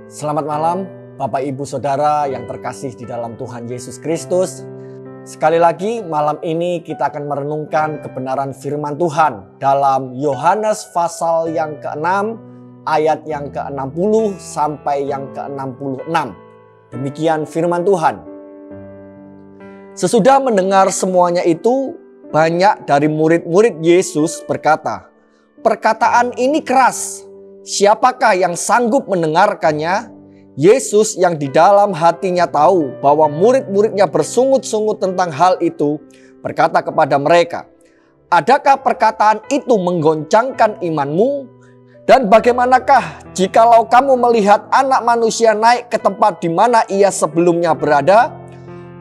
Selamat malam Bapak Ibu Saudara yang terkasih di dalam Tuhan Yesus Kristus. Sekali lagi malam ini kita akan merenungkan kebenaran firman Tuhan dalam Yohanes pasal yang ke-6 ayat yang ke-60 sampai yang ke-66. Demikian firman Tuhan. Sesudah mendengar semuanya itu, banyak dari murid-murid Yesus berkata, "Perkataan ini keras. Siapakah yang sanggup mendengarkannya?" Yesus yang di dalam hatinya tahu bahwa murid-muridnya bersungut-sungut tentang hal itu, berkata kepada mereka, "Adakah perkataan itu menggoncangkan imanmu? Dan bagaimanakah jikalau kamu melihat Anak Manusia naik ke tempat di mana ia sebelumnya berada?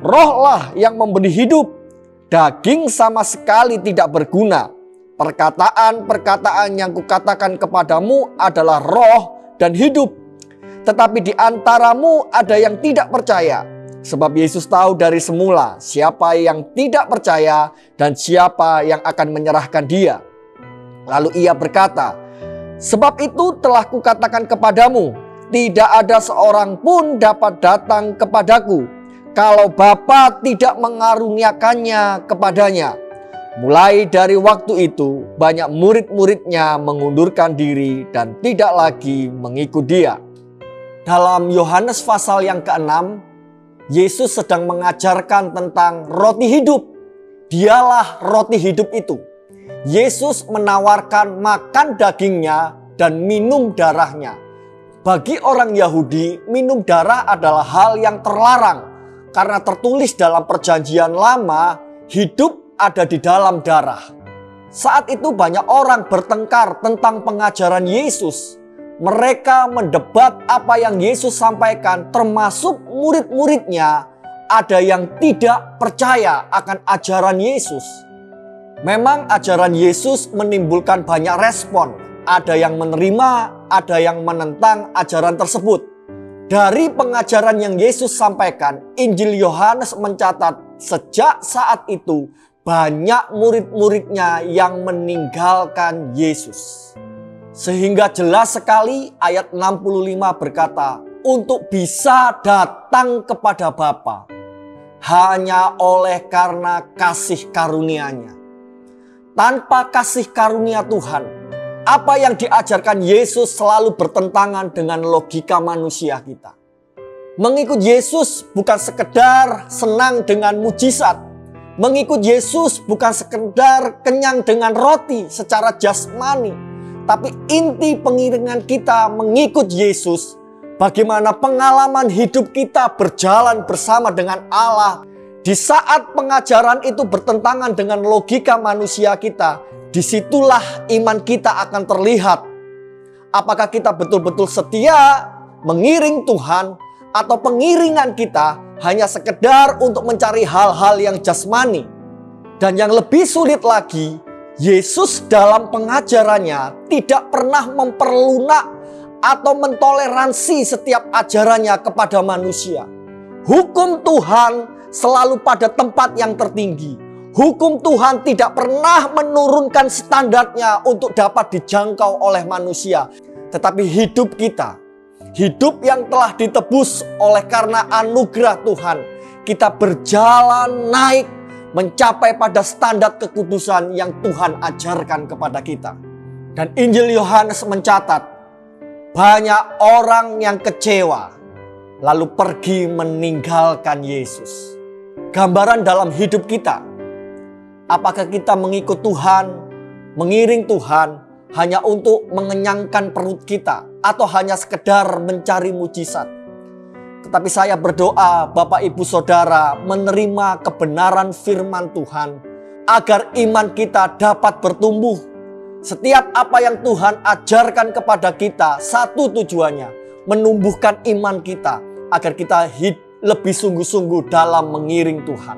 Rohlah yang memberi hidup, daging sama sekali tidak berguna. Perkataan-perkataan yang kukatakan kepadamu adalah roh dan hidup. Tetapi di antaramu ada yang tidak percaya." Sebab Yesus tahu dari semula siapa yang tidak percaya dan siapa yang akan menyerahkan dia. Lalu ia berkata, "Sebab itu telah kukatakan kepadamu, tidak ada seorang pun dapat datang kepadaku kalau Bapa tidak mengaruniakannya kepadanya." Mulai dari waktu itu banyak murid-muridnya mengundurkan diri dan tidak lagi mengikut dia. Dalam Yohanes pasal yang ke-6, Yesus sedang mengajarkan tentang roti hidup. Dialah roti hidup itu. Yesus menawarkan makan dagingnya dan minum darahnya. Bagi orang Yahudi, minum darah adalah hal yang terlarang. Karena tertulis dalam perjanjian lama, hidup ada di dalam darah. Saat itu banyak orang bertengkar tentang pengajaran Yesus. Mereka mendebat apa yang Yesus sampaikan, termasuk murid-muridnya. Ada yang tidak percaya akan ajaran Yesus. Memang ajaran Yesus menimbulkan banyak respon. Ada yang menerima, ada yang menentang ajaran tersebut. Dari pengajaran yang Yesus sampaikan, Injil Yohanes mencatat sejak saat itu banyak murid-muridnya yang meninggalkan Yesus. Sehingga jelas sekali ayat 65 berkata, "Untuk bisa datang kepada Bapa hanya oleh karena kasih karunia-Nya." Tanpa kasih karunia Tuhan, apa yang diajarkan Yesus selalu bertentangan dengan logika manusia kita. Mengikut Yesus bukan sekedar senang dengan mujizat. Mengikut Yesus bukan sekedar kenyang dengan roti secara jasmani. Tapi inti pengiringan kita mengikut Yesus, bagaimana pengalaman hidup kita berjalan bersama dengan Allah. Di saat pengajaran itu bertentangan dengan logika manusia kita, disitulah iman kita akan terlihat. Apakah kita betul-betul setia mengiring Tuhan, atau pengiringan kita hanya sekedar untuk mencari hal-hal yang jasmani. Dan yang lebih sulit lagi, Yesus dalam pengajarannya tidak pernah memperlunak atau mentoleransi setiap ajarannya kepada manusia. Hukum Tuhan selalu pada tempat yang tertinggi. Hukum Tuhan tidak pernah menurunkan standarnya untuk dapat dijangkau oleh manusia. Tetapi hidup kita, hidup yang telah ditebus oleh karena anugerah Tuhan, kita berjalan naik mencapai pada standar kekudusan yang Tuhan ajarkan kepada kita. Dan Injil Yohanes mencatat banyak orang yang kecewa lalu pergi meninggalkan Yesus. Gambaran dalam hidup kita, apakah kita mengikut Tuhan, mengiring Tuhan hanya untuk mengenyangkan perut kita, atau hanya sekedar mencari mujizat? Tetapi saya berdoa Bapak Ibu Saudara menerima kebenaran firman Tuhan agar iman kita dapat bertumbuh. Setiap apa yang Tuhan ajarkan kepada kita, satu tujuannya, menumbuhkan iman kita agar kita lebih sungguh-sungguh dalam mengiring Tuhan.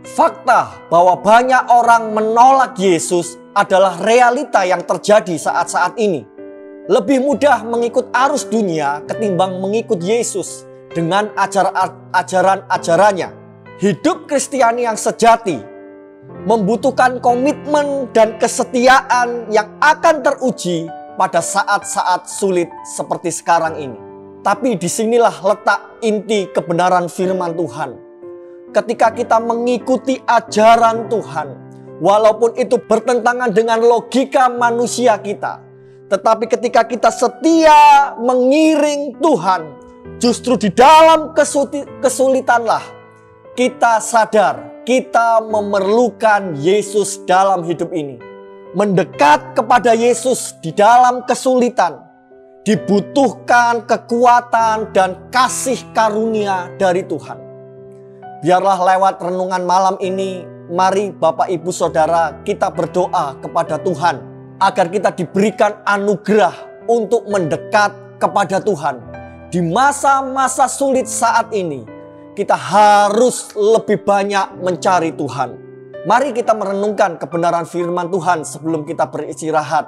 Fakta bahwa banyak orang menolak Yesus adalah realita yang terjadi saat-saat ini. Lebih mudah mengikut arus dunia ketimbang mengikut Yesus dengan ajaran-ajarannya. Hidup Kristiani yang sejati membutuhkan komitmen dan kesetiaan yang akan teruji pada saat-saat sulit seperti sekarang ini. Tapi disinilah letak inti kebenaran firman Tuhan. Ketika kita mengikuti ajaran Tuhan, walaupun itu bertentangan dengan logika manusia kita, tetapi ketika kita setia mengiring Tuhan, justru di dalam kesulitanlah kita sadar kita memerlukan Yesus dalam hidup ini. Mendekat kepada Yesus di dalam kesulitan dibutuhkan kekuatan dan kasih karunia dari Tuhan. Biarlah lewat renungan malam ini, mari Bapak Ibu Saudara kita berdoa kepada Tuhan agar kita diberikan anugerah untuk mendekat kepada Tuhan. Di masa-masa sulit saat ini, kita harus lebih banyak mencari Tuhan. Mari kita merenungkan kebenaran firman Tuhan sebelum kita beristirahat,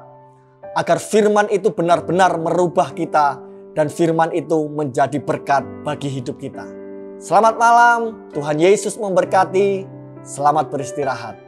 agar firman itu benar-benar merubah kita dan firman itu menjadi berkat bagi hidup kita. Selamat malam, Tuhan Yesus memberkati. Selamat beristirahat.